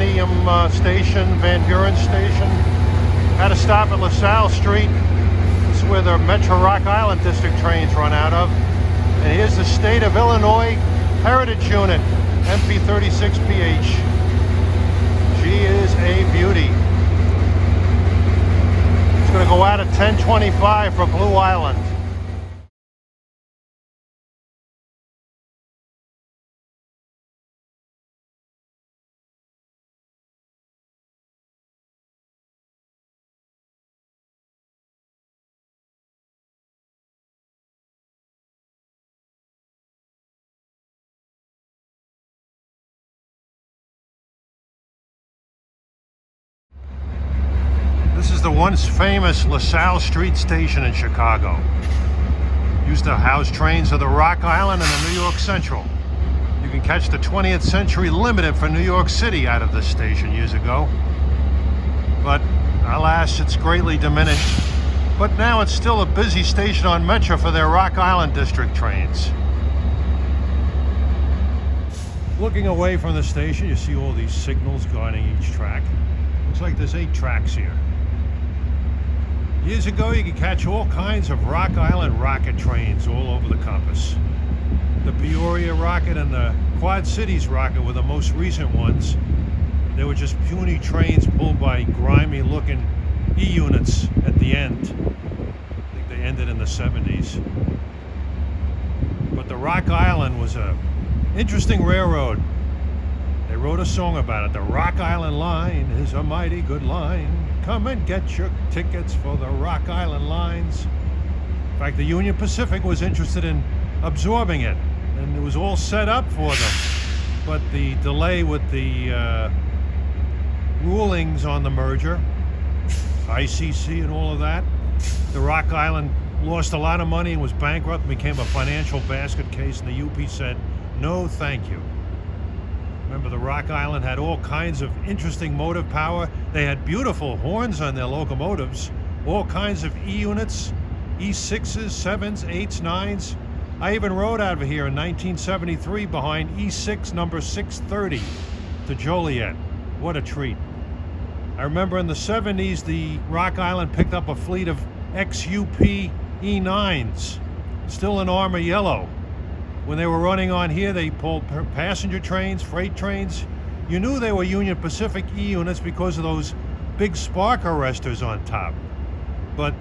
Millennium Station, Van Buren Station. Had to stop at LaSalle Street. This is where the Metra Rock Island District trains run out of. And here's the State of Illinois Heritage Unit, MP36PH. She is a beauty. It's going to go out at 10:25 for Blue Island. This is the once famous LaSalle Street Station in Chicago. Used to house trains of the Rock Island and the New York Central. You can catch the 20th Century Limited for New York City out of this station years ago. But alas, it's greatly diminished. But now it's still a busy station on Metra for their Rock Island District trains. Looking away from the station, you see all these signals guiding each track. Looks like there's 8 tracks here. Years ago, you could catch all kinds of Rock Island rocket trains all over the compass. The Peoria rocket and the Quad Cities rocket were the most recent ones. They were just puny trains pulled by grimy-looking E-units at the end. I think they ended in the 70s. But the Rock Island was an interesting railroad. They wrote a song about it. The Rock Island line is a mighty good line. Come and get your tickets for the Rock Island lines. In fact, the Union Pacific was interested in absorbing it, and it was all set up for them. But the delay with the rulings on the merger, ICC and all of that, the Rock Island lost a lot of money and was bankrupt and became a financial basket case, and the UP said, no thank you. Remember, the Rock Island had all kinds of interesting motive power. They had beautiful horns on their locomotives, all kinds of E-units, E6s, 7s, 8s, 9s. I even rode out of here in 1973 behind E6 number 630 to Joliet. What a treat. I remember in the 70s, the Rock Island picked up a fleet of XUP E9s, still in armor yellow. When they were running on here, they pulled passenger trains, freight trains. You knew they were Union Pacific E-units because of those big spark arresters on top. But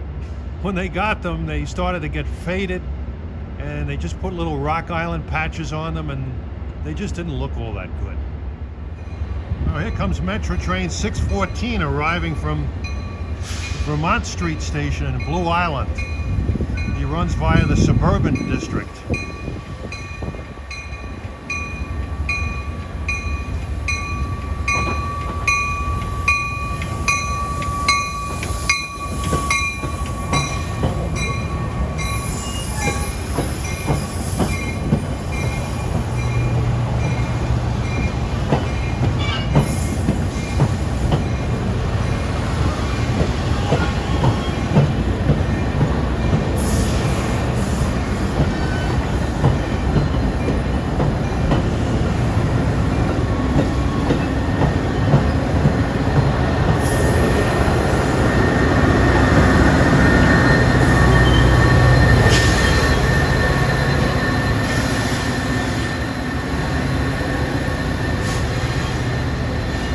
when they got them, they started to get faded, and they just put little Rock Island patches on them, and they just didn't look all that good. Now here comes Metra train 614 arriving from Vermont Street Station in Blue Island. He runs via the suburban district.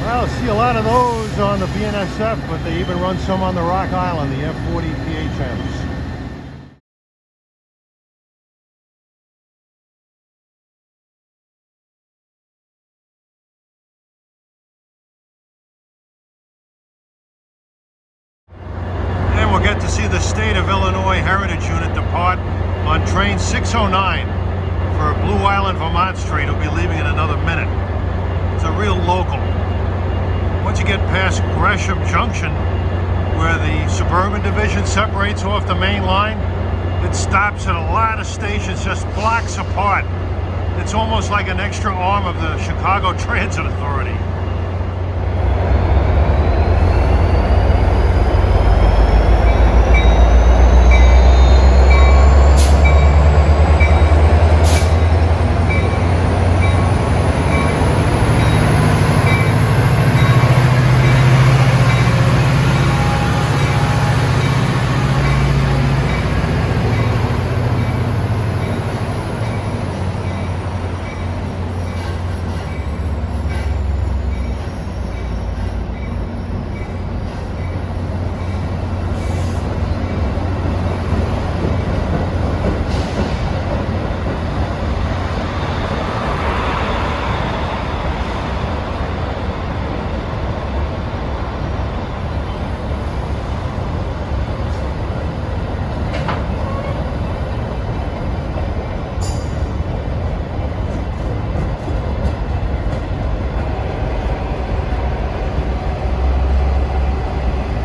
Well, I see a lot of those on the BNSF, but they even run some on the Rock Island, the F40 PHMs. And we'll get to see the State of Illinois Heritage Unit depart on train 609 for Blue Island, Vermont Street. It'll be leaving in another minute. It's a real local. Once you get past Gresham Junction, where the suburban division separates off the main line, it stops at a lot of stations just blocks apart. It's almost like an extra arm of the Chicago Transit Authority.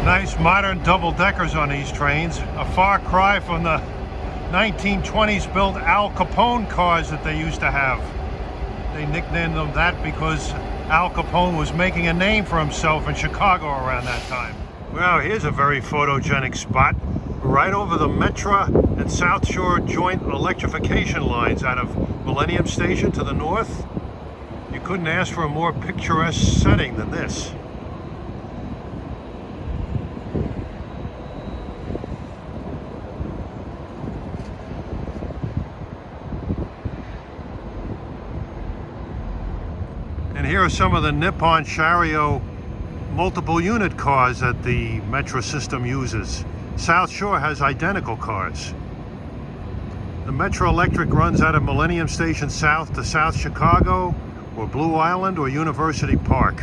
Nice modern double-deckers on these trains. A far cry from the 1920s built Al Capone cars that they used to have. They nicknamed them that because Al Capone was making a name for himself in Chicago around that time. Well, here's a very photogenic spot right over the Metra and South Shore joint electrification lines out of Millennium Station to the north. You couldn't ask for a more picturesque setting than this. And here are some of the Nippon Sharyo multiple unit cars that the Metra system uses. South Shore has identical cars. The Metra Electric runs out of Millennium Station South to South Chicago, or Blue Island, or University Park.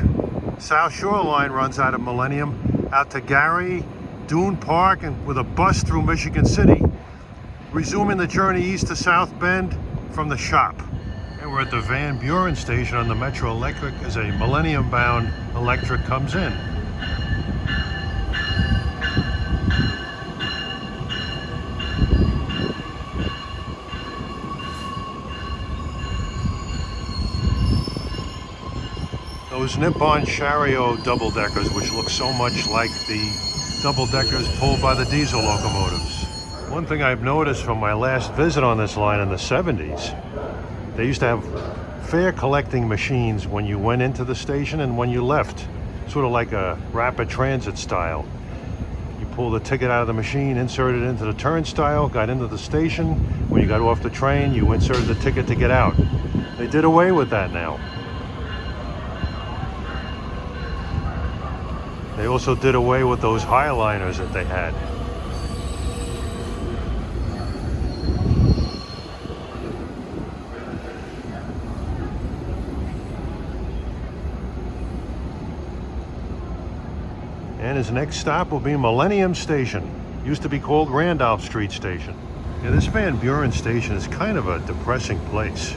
South Shore line runs out of Millennium out to Gary, Dune Park, and with a bus through Michigan City, resuming the journey east to South Bend from the shop. And we're at the Van Buren station on the Metra Electric as a Millennium-bound electric comes in. Those Nippon Sharyo double-deckers, which look so much like the double-deckers pulled by the diesel locomotives. One thing I've noticed from my last visit on this line in the 70s, they used to have fare collecting machines when you went into the station and when you left, sort of like a rapid transit style. You pull the ticket out of the machine, insert it into the turnstile, got into the station. When you got off the train, you inserted the ticket to get out. They did away with that now. They also did away with those highliners that they had. And his next stop will be Millennium Station. Used to be called Randolph Street Station. Yeah, this Van Buren station is kind of a depressing place.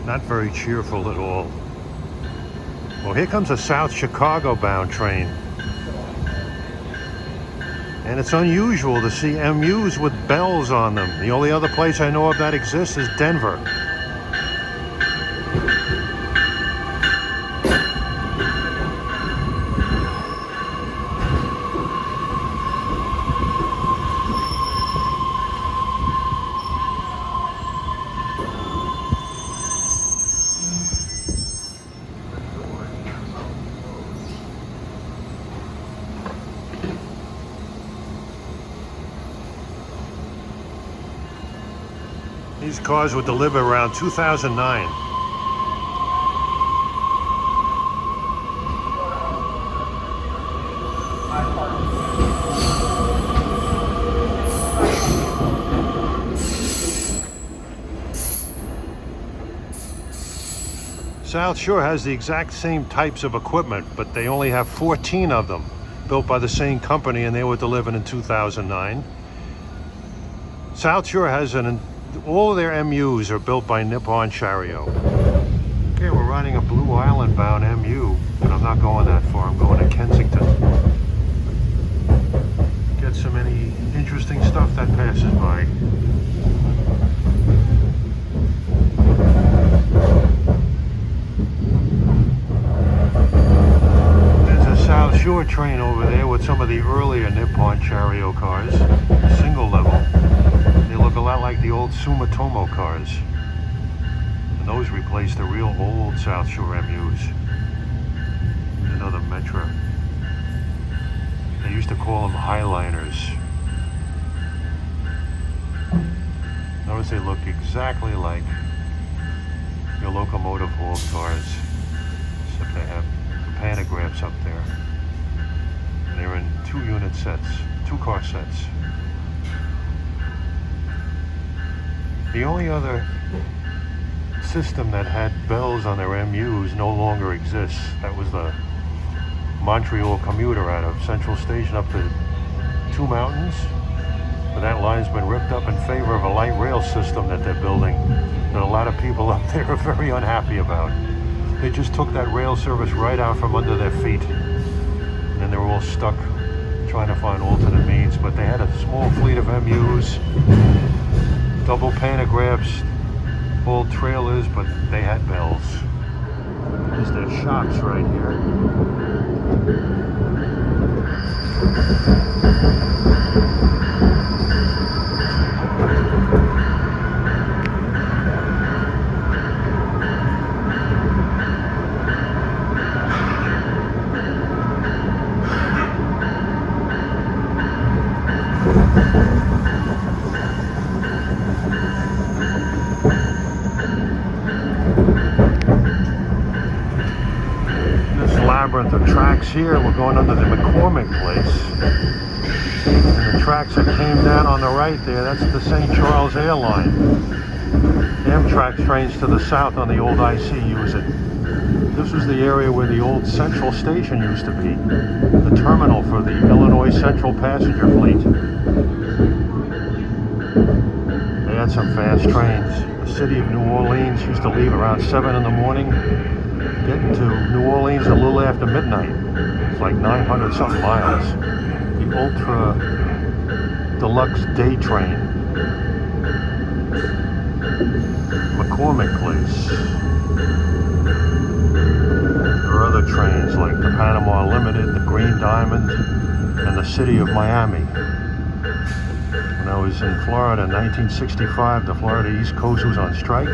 Not very cheerful at all. Well, here comes a South Chicago bound train. And it's unusual to see MUs with bells on them. The only other place I know of that exists is Denver. These cars were delivered around 2009. South Shore has the exact same types of equipment, but they only have 14 of them, built by the same company, and they were delivered in 2009. South Shore has all their MUs are built by Nippon Sharyo. Okay, we're riding a Blue Island bound MU, but I'm not going that far. I'm going to Kensington. Get some any interesting stuff that passes by. There's a South Shore train over there with some of the earlier Nippon Sharyo cars, single level. They look a lot like the old Sumitomo cars. And those replaced the real old South Shore MUs. Here's another Metra. They used to call them highliners. Notice they look exactly like your locomotive hauled cars, except they have the pantographs up there. And they're in 2-unit sets, 2-car sets. The only other system that had bells on their MUs no longer exists. That was the Montreal commuter out of Central Station up to Two Mountains. But that line's been ripped up in favor of a light rail system that they're building that a lot of people up there are very unhappy about. They just took that rail service right out from under their feet. And then they're all still stuck trying to find alternate means, but they had a small fleet of MUs, double pantographs, old trailers, but they had bells. There's their shops right here. Labyrinth of tracks here. We're going under the McCormick place, and the tracks that came down on the right there, that's the St. Charles Airline. Amtrak trains to the south on the old IC use it. This was the area where the old Central Station used to be, the terminal for the Illinois Central passenger fleet. They had some fast trains. The city of New Orleans used to leave around 7 in the morning. Getting to New Orleans a little after midnight. It's like 900 something miles. The ultra deluxe day train. McCormick place. There are other trains like the Panama Limited, the Green Diamond, and the City of Miami. When I was in Florida in 1965, the Florida East Coast was on strike.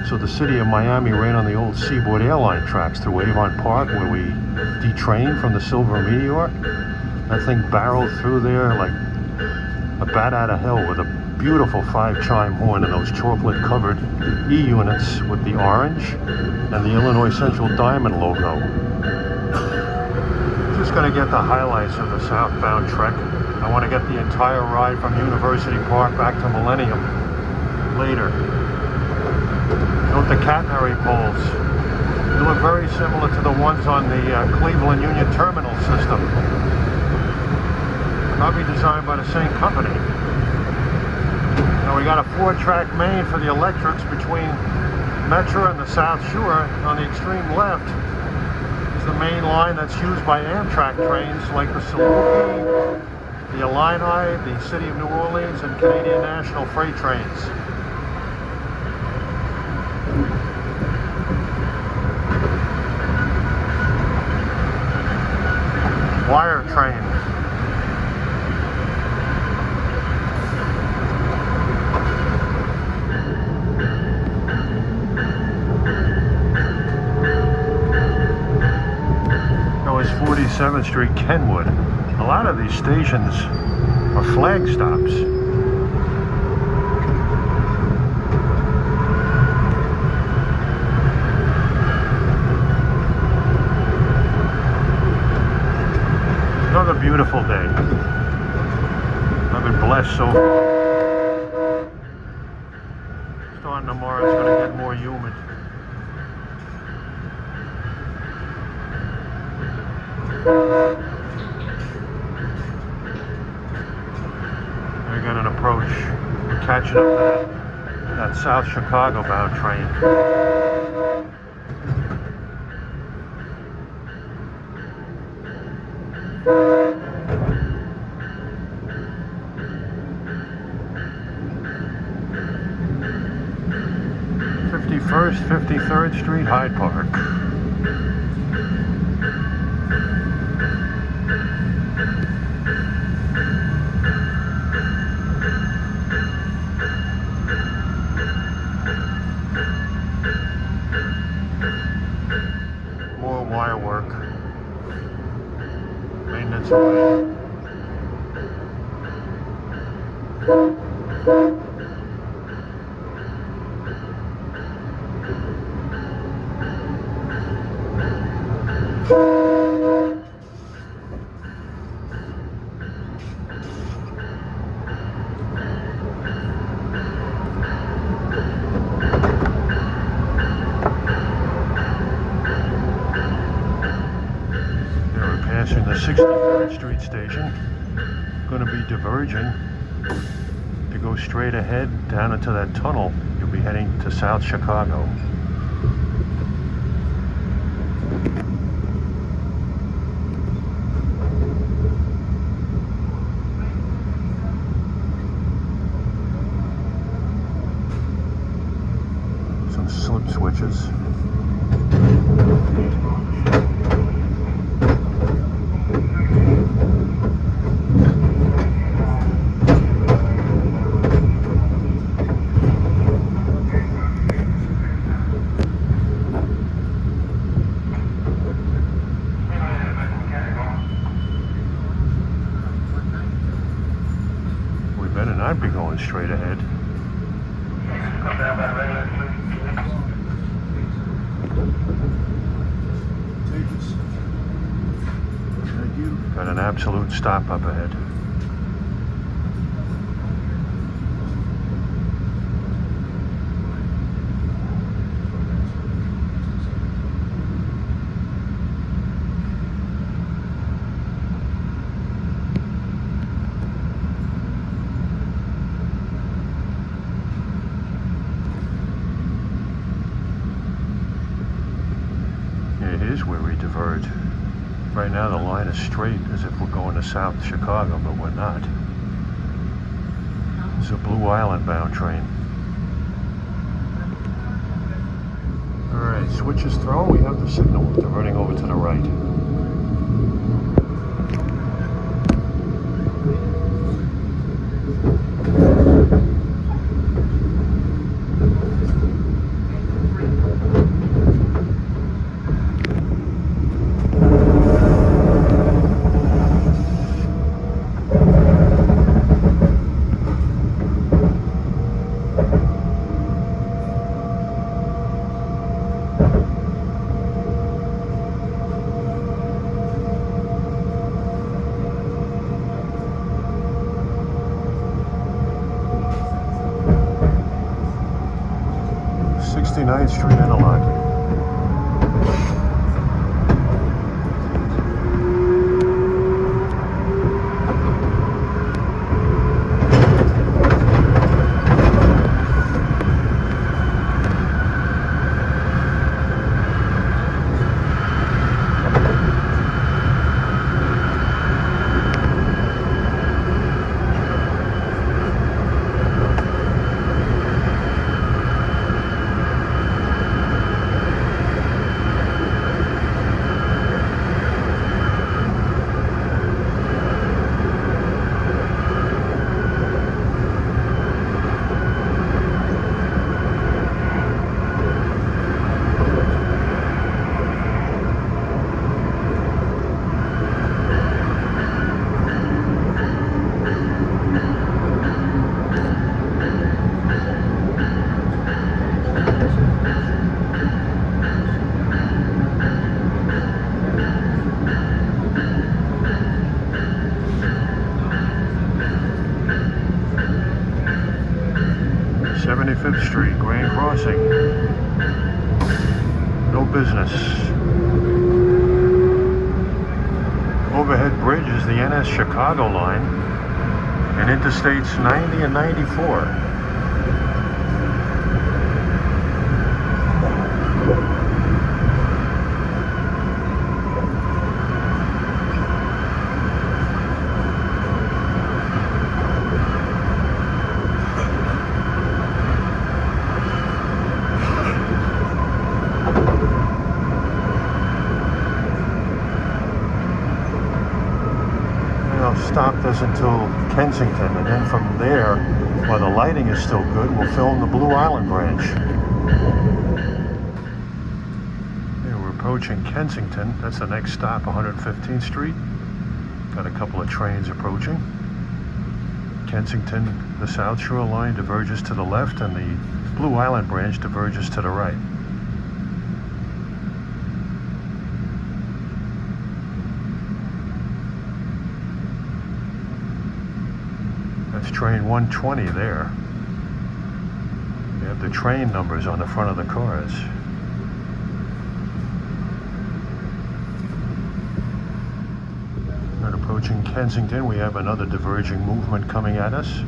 So the City of Miami ran on the old Seaboard Airline tracks through Avon Park, where we detrained from the Silver Meteor. That thing barreled through there like a bat out of hell with a beautiful 5-chime horn and those chocolate-covered E units with the orange and the Illinois Central Diamond logo. Just going to get the highlights of the southbound trek. I want to get the entire ride from University Park back to Millennium later. Note the catenary poles. They look very similar to the ones on the Cleveland Union Terminal system. Probably designed by the same company. Now we got a 4-track main for the electrics between Metra and the South Shore. On the extreme left is the main line that's used by Amtrak trains like the Saluki, the Illini, the City of New Orleans, and Canadian National freight trains. Wire train. That was 47th Street, Kenwood. A lot of these stations are flag stops. Another beautiful day. I've been blessed so far. Starting tomorrow, it's going to get more humid. I got an approach. We're catching up to that South Chicago bound train. 51st, 53rd Street, Hyde Park. More wire work. Maintenance away. Passing the 63rd Street Station, going to be diverging to go straight ahead down into that tunnel. You'll be heading to South Chicago. switches. We better not be going straight ahead. Got an absolute stop up ahead. Here's where we diverge. Right now the line is straight as if we're going to South Chicago, but we're not. It's a Blue Island bound train. Alright, switch is thrown, we have the signal, diverting over to the right. Street interlocking. Street, Grand Crossing. No business. Overhead bridge is the NS Chicago line and interstates 90 and 94. Stopped us until Kensington, and then from there, while the lighting is still good, we'll film the Blue Island Branch. Here we're approaching Kensington. That's the next stop, 115th Street. Got a couple of trains approaching. Kensington, the South Shore line diverges to the left, and the Blue Island Branch diverges to the right. That's train 120 there. You have the train numbers on the front of the cars. And approaching Kensington, we have another diverging movement coming at us.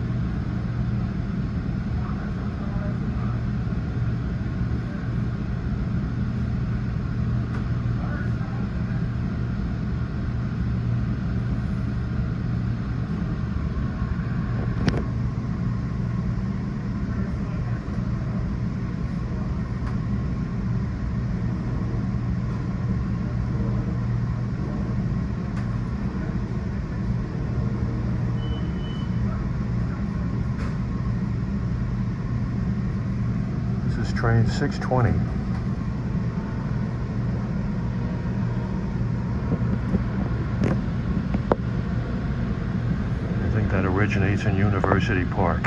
train 620. I think that originates in University Park.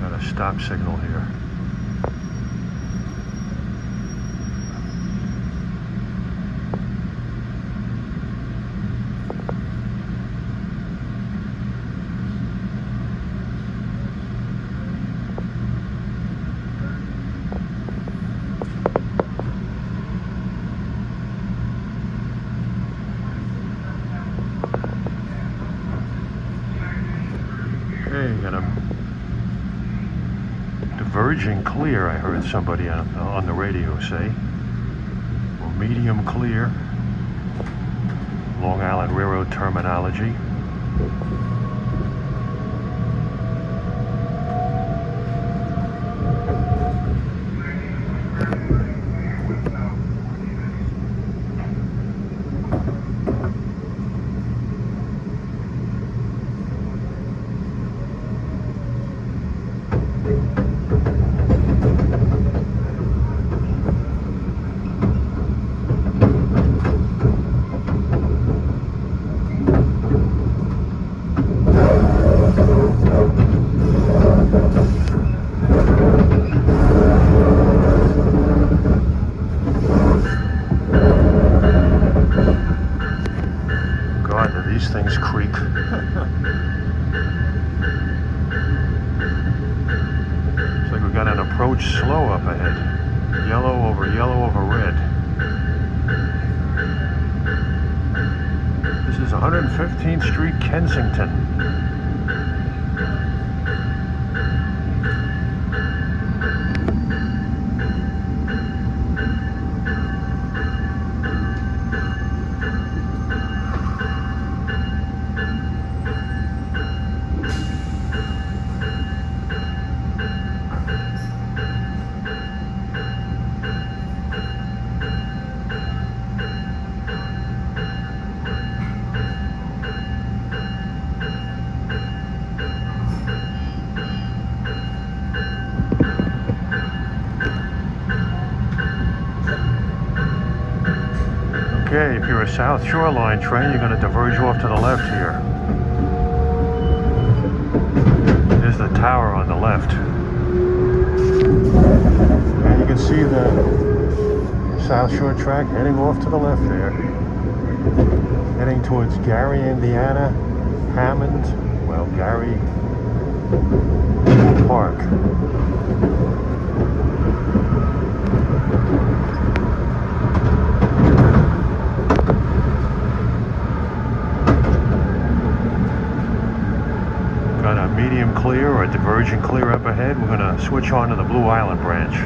Got a stop signal here. Okay, got a diverging clear, I heard somebody on the radio say. Or medium clear. Long Island Railroad terminology. These things creak. Looks like we got an approach slow up ahead. Yellow over red. This is 115th Street, Kensington. Okay, if you're a South Shoreline train, you're going to diverge off to the left here. There's the tower on the left. And you can see the South Shore track heading off to the left there. Heading towards Gary, Indiana, Hammond, well, Gary Park. Got a medium clear or a divergent clear up ahead. We're going to switch on to the Blue Island branch.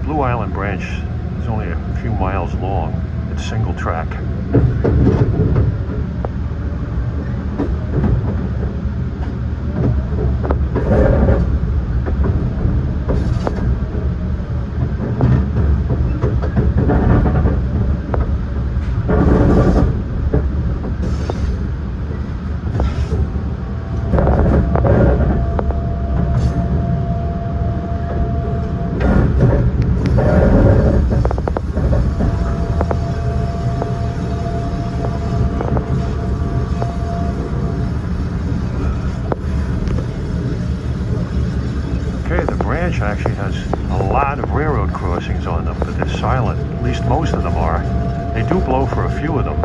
Blue Island Branch is only a few miles long. It's single track. Actually has a lot of railroad crossings on them, but they're silent. At least most of them are. They do blow for a few of them.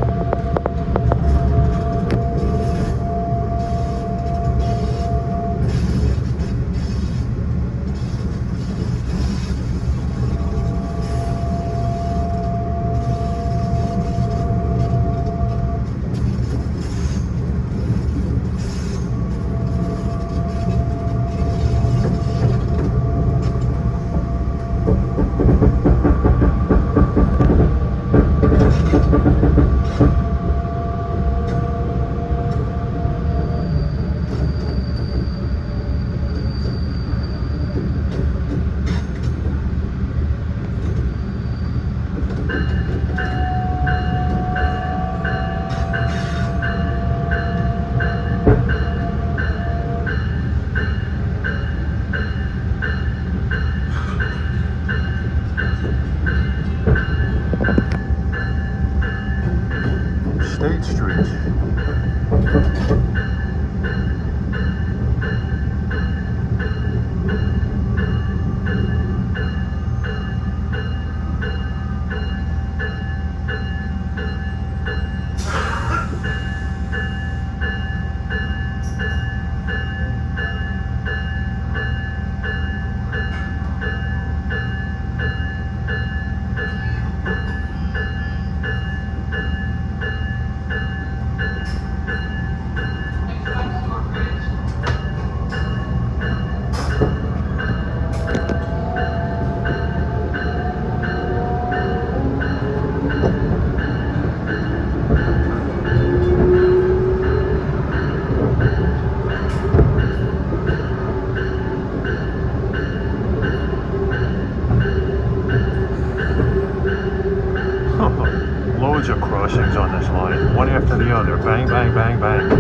Loads of crossings on this line, one after the other. Bang, bang, bang, bang.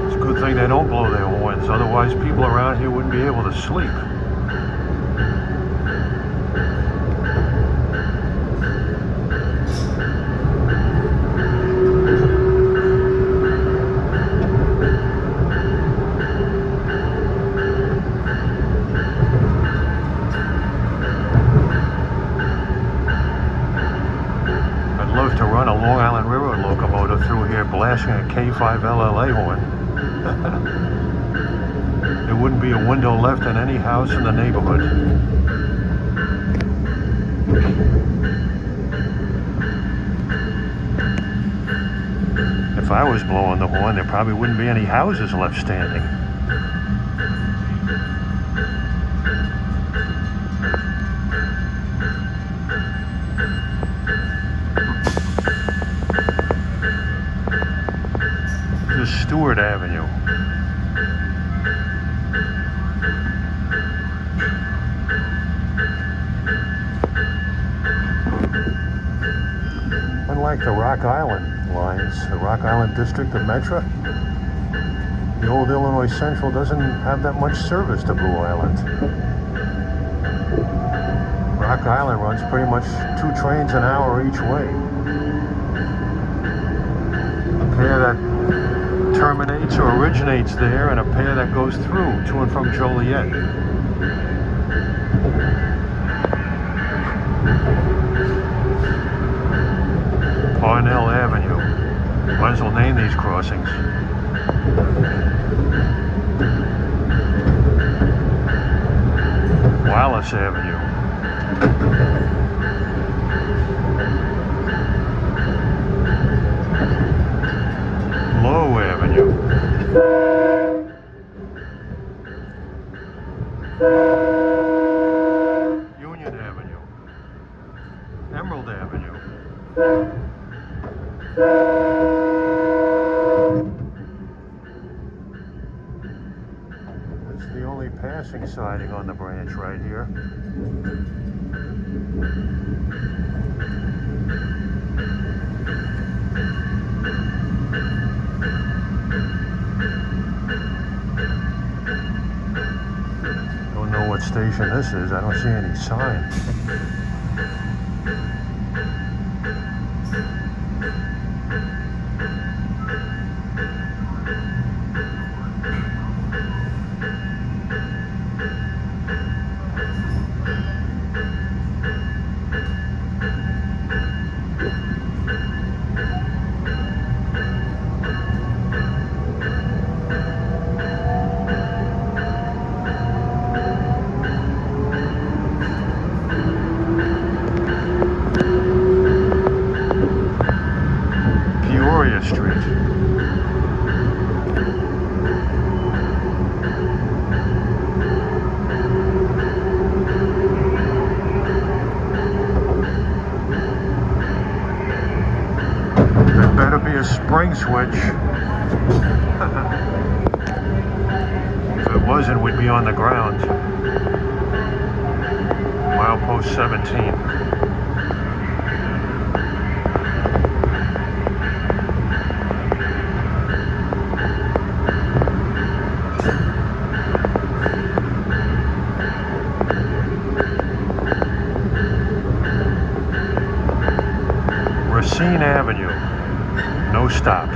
It's a good thing they don't blow their horns, otherwise people around here wouldn't be able to sleep. To run a Long Island Railroad locomotive through here blasting a K5 LLA horn. There wouldn't be a window left in any house in the neighborhood. If I was blowing the horn, there probably wouldn't be any houses left standing. Stewart Avenue. Unlike the Rock Island lines, the Rock Island District of Metra, the old Illinois Central doesn't have that much service to Blue Island. Rock Island runs pretty much 2 trains an hour each way. A pair that terminates or originates there, and a pair that goes through to and from Joliet. Parnell Avenue. Might as well name these crossings. Wallace Avenue. Low Avenue. Union Avenue. Emerald Avenue. It's the only passing siding on the branch right here. Don't know what station this is. I don't see any sign. Street. There better be a spring switch. If it wasn't, we'd be on the ground. Milepost 17. Racine Avenue, no stop.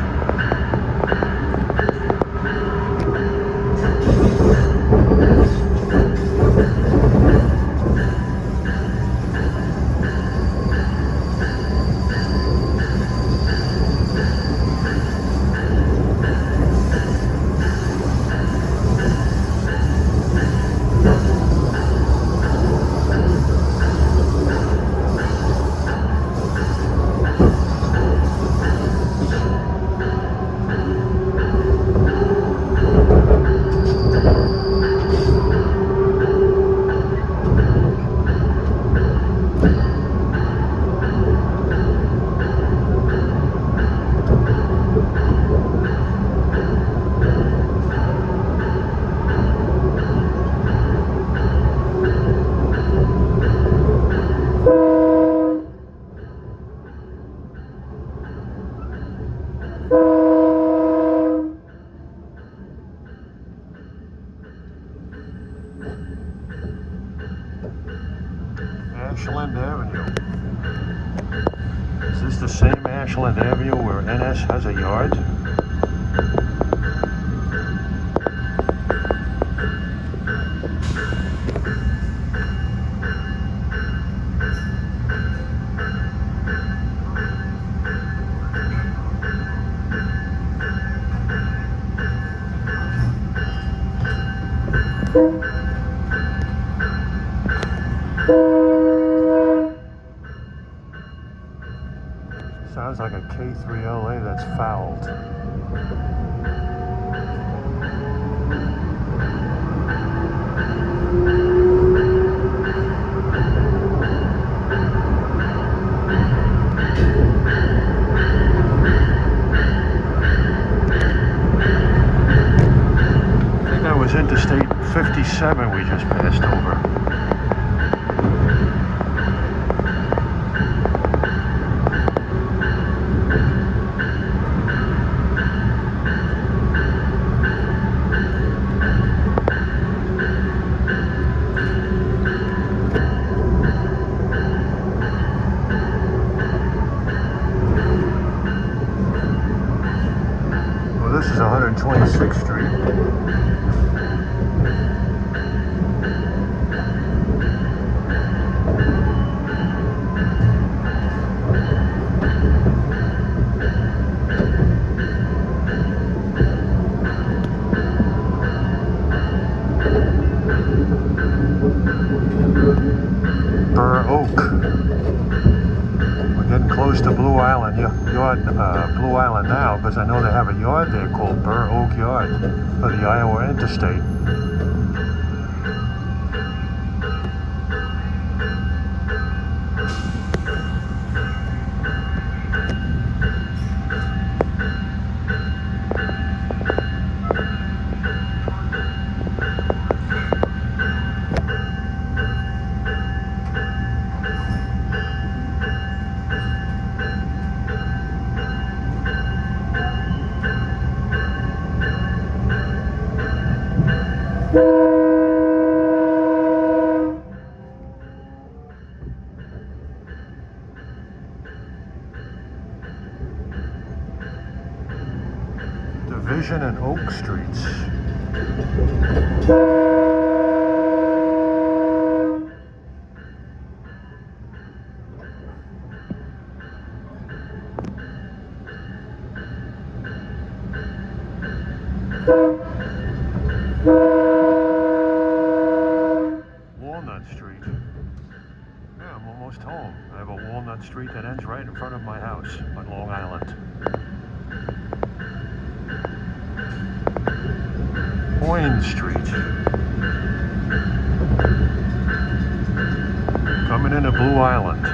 Ashland Avenue where NS has a yard. Sounds like a K3LA that's fouled. I think that was Interstate 57 we just passed over. This is 126th Street. Burr Oak. We're getting close to Blue Island. Blue Island now, because I know they have a yard there called Burr Oak Yard for the Iowa Interstate. Division and Oak Streets. Walnut Street. Yeah, I'm almost home. I have a Walnut Street that ends right in front of my house on Long Island. Boyne Street. Coming into Blue Island.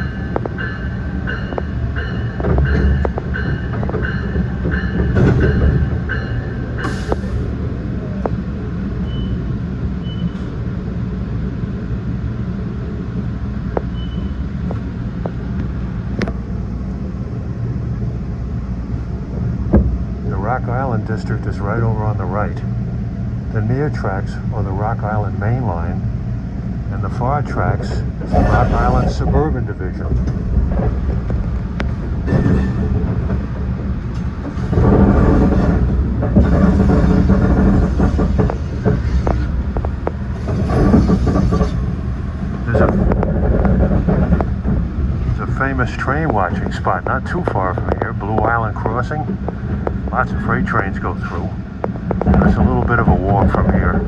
The Rock Island District is right over on the right. The near tracks are the Rock Island main line, and the far tracks is the Rock Island Suburban Division. There's a famous train watching spot not too far from here, Blue Island Crossing. Lots of freight trains go through. It's a little bit of a walk from here.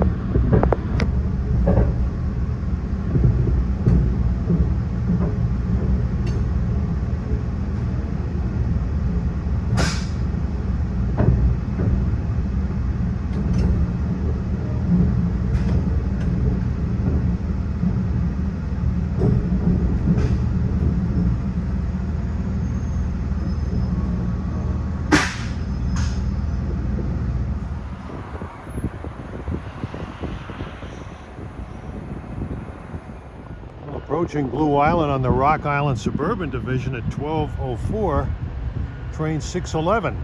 Approaching Blue Island on the Rock Island Suburban Division at 12:04, train 611.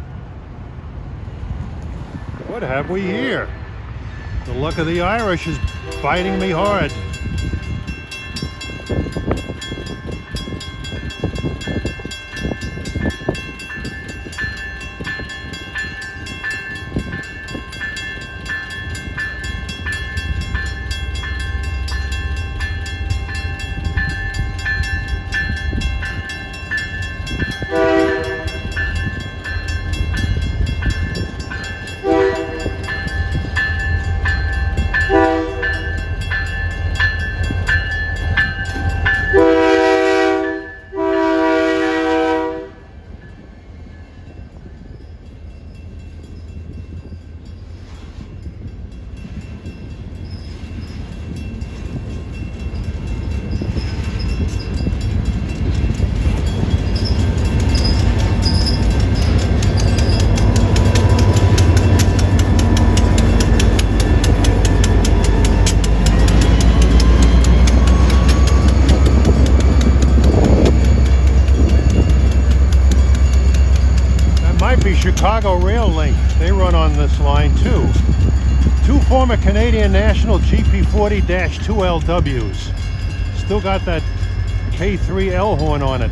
What have we here? The luck of the Irish is biting me hard. Chicago Rail Link, they run on this line too. Two former Canadian National GP40-2LWs. Still got that K3L horn on it.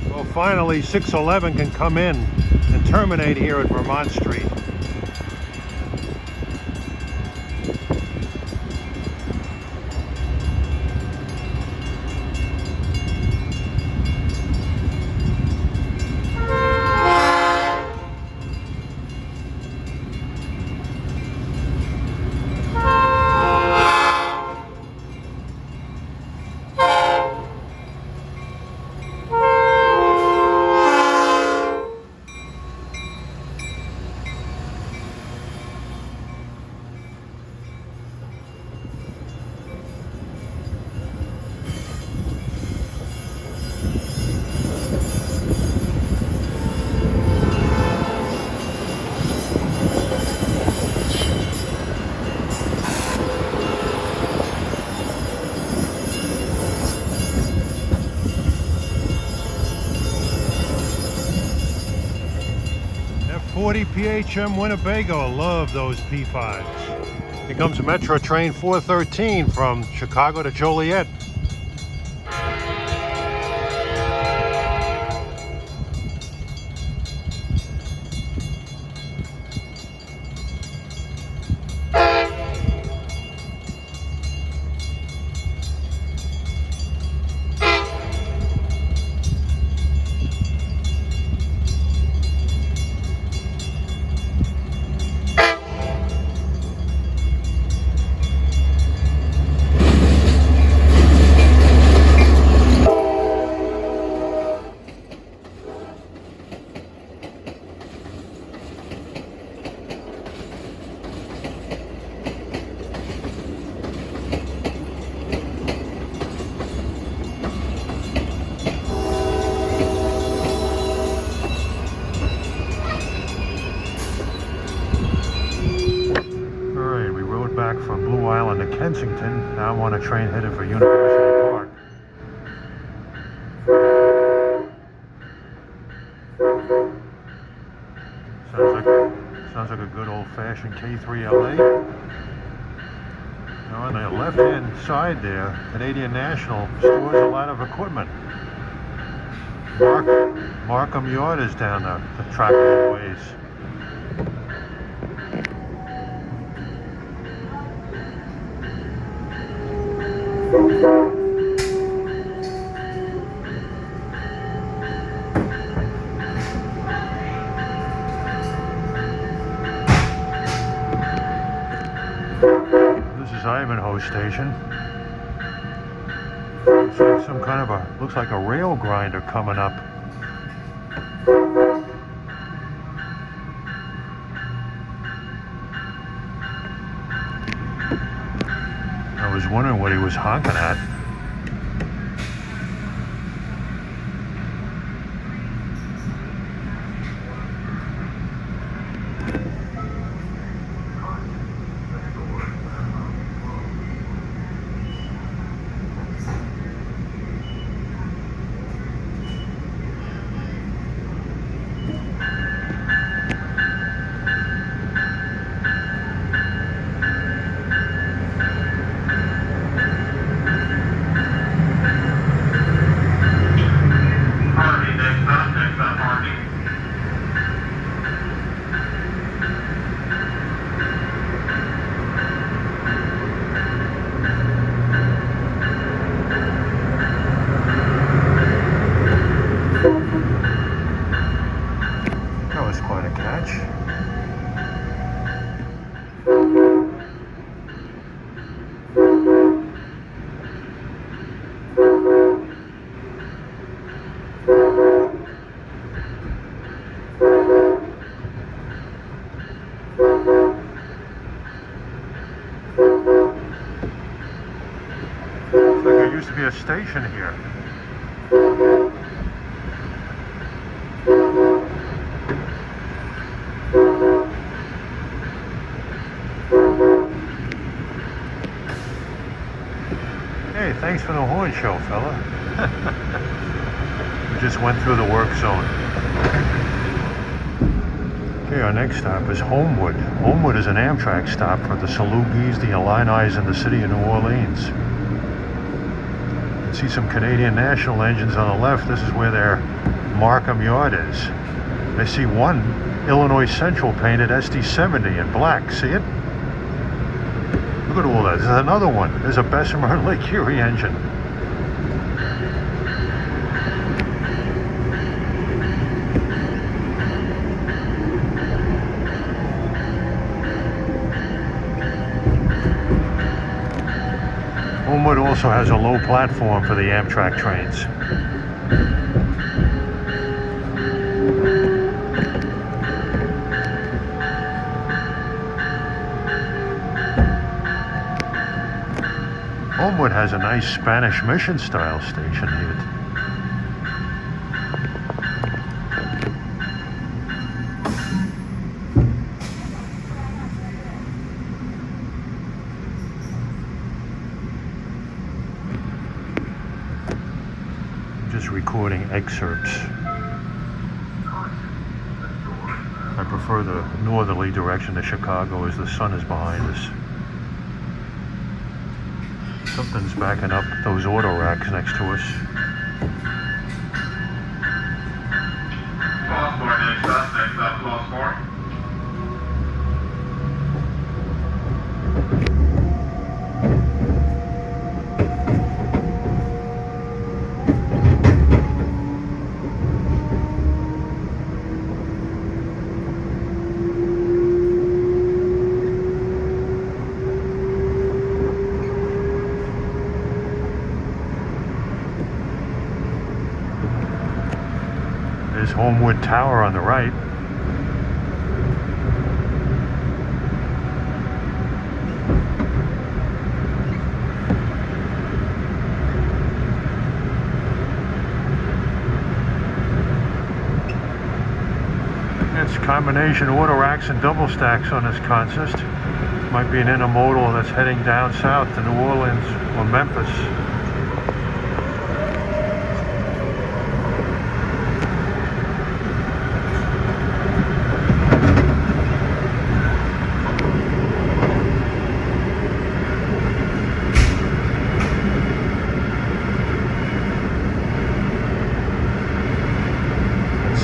Well, finally 611 can come in and terminate here at Vermont Street. F40 PHM Winnebago, love those P5s. Here comes Metro Train 413 from Chicago to Joliet. From Blue Island to Kensington. Now I'm on a train headed for University Park. Sounds like a good old-fashioned K3LA. Now on the left-hand side there, Canadian National stores a lot of equipment. Markham Yard is down the track a little ways. This is Ivanhoe Station. Looks like some kind of looks like a rail grinder coming up. I was wondering what he was honking at. Used to be a station here. Hey, Thanks for the horn show, fella. We just went through the work zone. Okay, our next stop is Homewood. Homewood is an Amtrak stop for the Salugis, the Illinis, and the city of New Orleans. You can see some Canadian National engines on the left. This is where their Markham yard is. I see one Illinois Central painted SD70 in black. See it? Look at all that. There's another one. There's a Bessemer Lake Erie engine. Homewood also has a low platform for the Amtrak trains. Homewood has a nice Spanish Mission style station here. Just recording excerpts. I prefer the northerly direction to Chicago as the sun is behind us. Something's backing up those auto racks next to us. Class 4 next up, class 4. There's Homewood Tower on the right. It's combination auto racks and double stacks on this consist. Might be an intermodal that's heading down south to New Orleans or Memphis.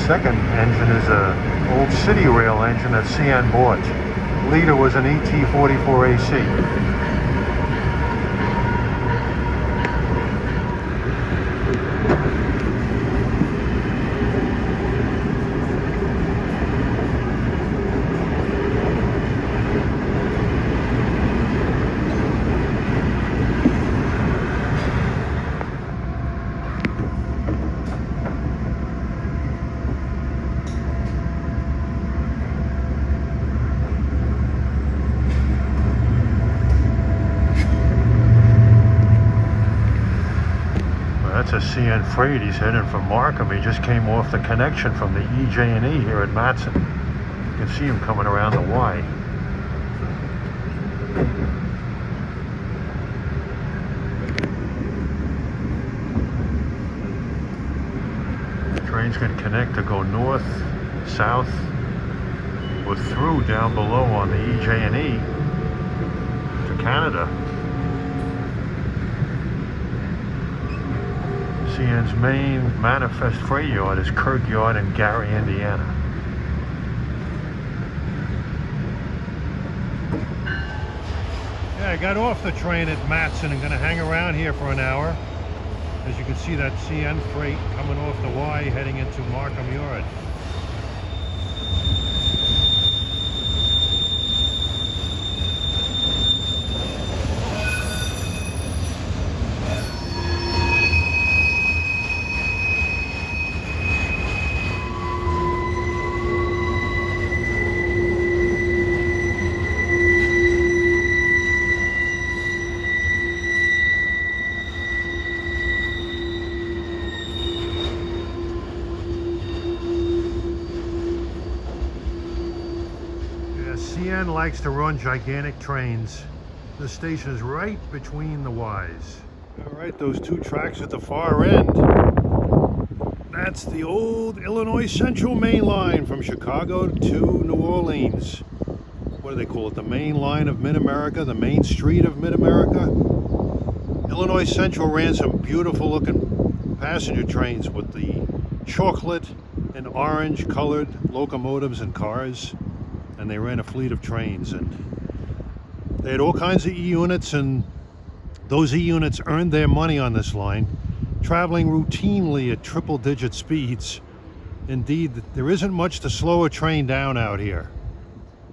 Second engine is a old City Rail engine that CN bought. Leader was an ET44AC. That's a CN freight. He's heading for Markham. He just came off the connection from the EJ&E here at Matteson. You can see him coming around the Y. The train's going to connect to go north, south, or through down below on the EJ&E to Canada. CN's main manifest freight yard is Kirk Yard in Gary, Indiana. Yeah, I got off the train at Matteson and going to hang around here for an hour. As you can see, that CN freight coming off the Y heading into Markham Yard. CN likes to run gigantic trains. This station is right between the Ys. All right, those two tracks at the far end. That's the old Illinois Central main line from Chicago to New Orleans. What do they call it? The main line of Mid-America, the main street of Mid-America. Illinois Central ran some beautiful looking passenger trains with the chocolate and orange colored locomotives and cars. And they ran a fleet of trains. And they had all kinds of E-units, and those E-units earned their money on this line, traveling routinely at triple-digit speeds. Indeed, there isn't much to slow a train down out here.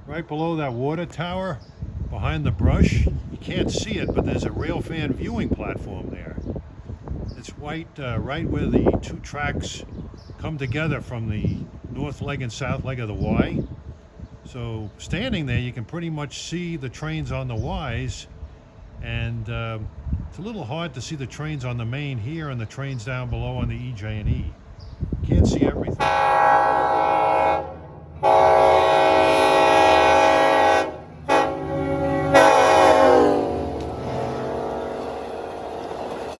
Right below that water tower, behind the brush, you can't see it, but there's a railfan viewing platform there. It's right where the two tracks come together from the north leg and south leg of the Y. So standing there, you can pretty much see the trains on the Ys, and it's a little hard to see the trains on the main here and the trains down below on the EJ and E. Can't see everything.